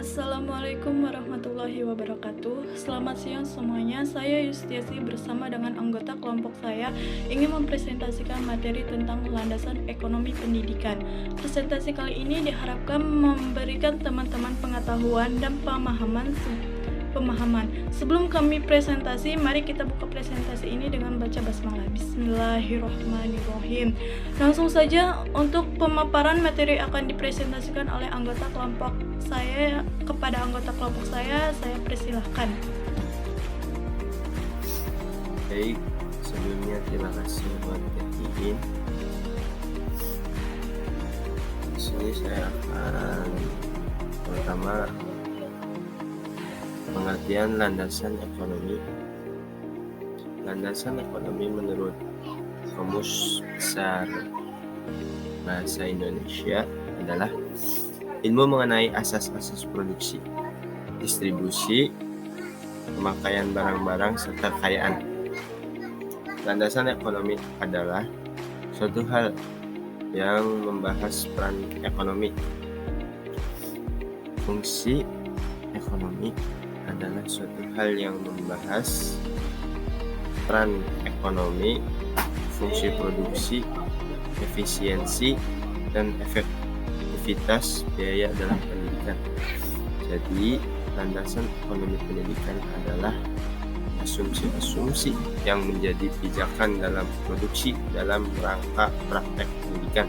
Assalamualaikum warahmatullahi wabarakatuh. Selamat siang semuanya. Saya Yustiasi bersama dengan anggota kelompok saya ingin mempresentasikan materi tentang landasan ekonomi pendidikan. Presentasi kali ini diharapkan memberikan teman-teman pengetahuan dan pemahaman. Sebelum kami presentasi, mari kita buka presentasi ini dengan baca basmalah. Bismillahirrahmanirrahim. Langsung saja untuk pemaparan materi akan dipresentasikan oleh anggota kelompok saya. Kepada anggota kelompok saya persilahkan. Baik, sebelumnya terima kasih buat Ketiin. Di sini saya akan pertama pengertian landasan ekonomi. Landasan ekonomi menurut Kamus Besar Bahasa Indonesia adalah ilmu mengenai asas-asas produksi, distribusi, pemakaian barang-barang, serta kekayaan. Landasan ekonomi adalah suatu hal yang membahas peran ekonomi. Fungsi ekonomi adalah suatu hal yang membahas peran ekonomi, fungsi produksi, efisiensi, dan efektivitas biaya dalam pendidikan. Jadi, landasan ekonomi pendidikan adalah asumsi-asumsi yang menjadi pijakan dalam produksi dalam rangka praktek pendidikan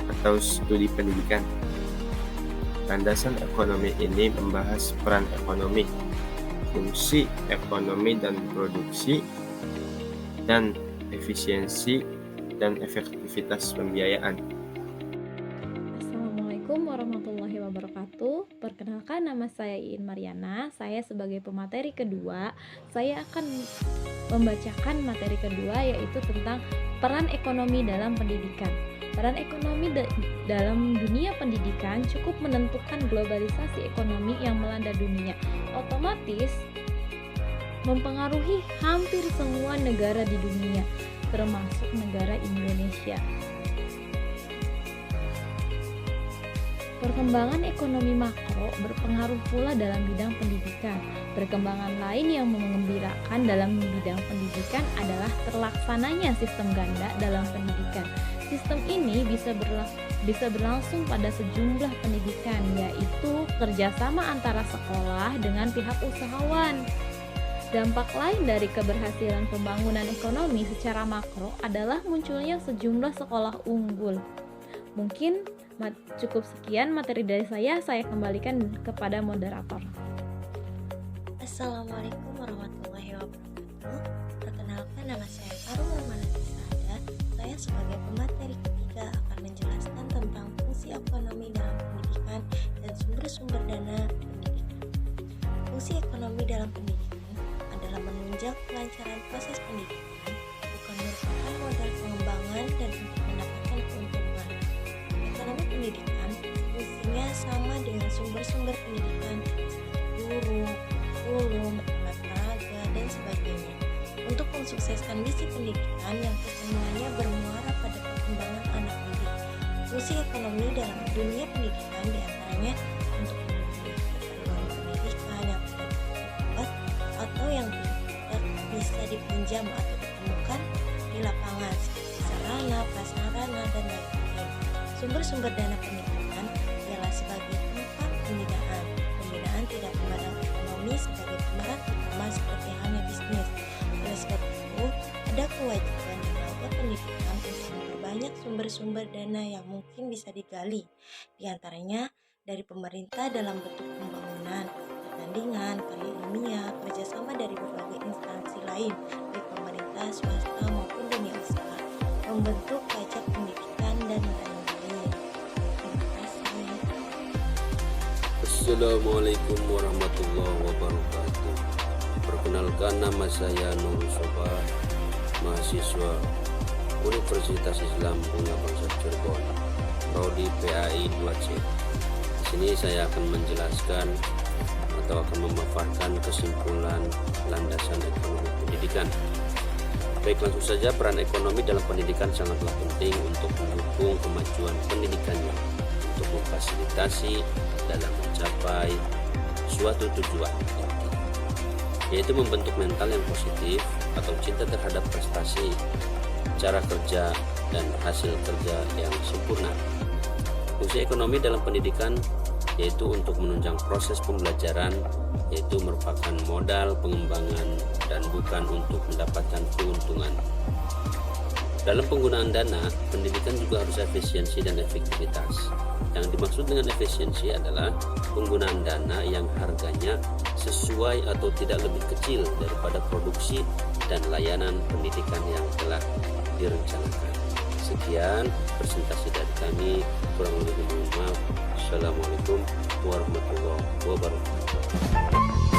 atau studi pendidikan. Landasan ekonomi ini membahas peran ekonomi, fungsi ekonomi dan produksi, dan efisiensi dan efektivitas pembiayaan. Assalamualaikum warahmatullahi wabarakatuh. Perkenalkan, nama saya Iin Mariana. Saya sebagai pemateri kedua, saya akan membacakan materi kedua, yaitu tentang peran ekonomi dalam pendidikan. Peran ekonomi dalam dunia pendidikan cukup menentukan globalisasi ekonomi yang melanda dunia. Otomatis mempengaruhi hampir semua negara di dunia, termasuk negara Indonesia. Perkembangan ekonomi makro berpengaruh pula dalam bidang pendidikan. Perkembangan lain yang mengembirakan dalam bidang pendidikan adalah terlaksananya sistem ganda dalam pendidikan. Sistem ini bisa berlangsung pada sejumlah pendidikan, yaitu kerjasama antara sekolah dengan pihak usahawan. Dampak lain dari keberhasilan pembangunan ekonomi secara makro adalah munculnya sejumlah sekolah unggul. Mungkin cukup sekian materi dari saya kembalikan kepada moderator. Assalamualaikum warahmatullahi wabarakatuh. Perkenalkan, nama saya Farum Romanatisa. Saya sebagai pemateri ketiga akan menjelaskan tentang fungsi ekonomi dalam pendidikan dan sumber-sumber dana pendidikan. Fungsi ekonomi dalam pendidikan adalah menunjang kelancaran proses pendidikan, bukan merupakan modal pengembangan dan untuk mendapatkan keuntungan. Ekonomi pendidikan fungsinya sama dengan sumber-sumber pendidikan seperti guru, kurikulum, alat peraga, dan sebagainya, untuk mensukseskan misi pendidikan yang semuanya bermuara pada perkembangan anak didik. Fungsi ekonomi dalam dunia pendidikan diantaranya untuk memenuhi keperluan pendidikan yang tidak dibuat atau yang tidak bisa dipinjam atau ditemukan di lapangan seperti sarana, prasarana, dan lain-lain. Sumber-sumber dana pendidikan ialah sebagai tempat pembinaan. Pembinaan tidak memandang ekonomi sebagai pemeran utama seperti halnya bisnis. Oleh sebab itu, ada kewajiban di lembaga pendidikan untuk memperbanyak sumber-sumber dana yang mungkin bisa digali, di antaranya dari pemerintah dalam bentuk pembangunan, pertandingan, karya ilmiah, kerjasama dari berbagai instansi lain, baik pemerintah, swasta, maupun dunia usaha, membentuk pajak pendidikan dan lain-lain. Terima kasih. Assalamualaikum warahmatullahi wabarakatuh. Perkenalkan, nama saya Nur Soba, mahasiswa Universitas Islam Punya Bangsa Cirebon, Prodi PAI 2C. Di sini saya akan menjelaskan atau akan memaparkan kesimpulan landasan ekonomi pendidikan. Baik, langsung saja. Peran ekonomi dalam pendidikan sangatlah penting untuk mendukung kemajuan pendidikannya, untuk memfasilitasi dalam mencapai suatu tujuan, yaitu membentuk mental yang positif atau cinta terhadap prestasi, cara kerja, dan hasil kerja yang sempurna. Fungsi ekonomi dalam pendidikan yaitu untuk menunjang proses pembelajaran, yaitu merupakan modal pengembangan dan bukan untuk mendapatkan keuntungan. Dalam penggunaan dana, pendidikan juga harus efisiensi dan efektivitas. Yang dimaksud dengan efisiensi adalah penggunaan dana yang harganya sesuai atau tidak lebih kecil daripada produksi dan layanan pendidikan yang telah direncanakan. Sekian presentasi dari kami, kurang lebih mohon maaf. Assalamualaikum warahmatullahi wabarakatuh.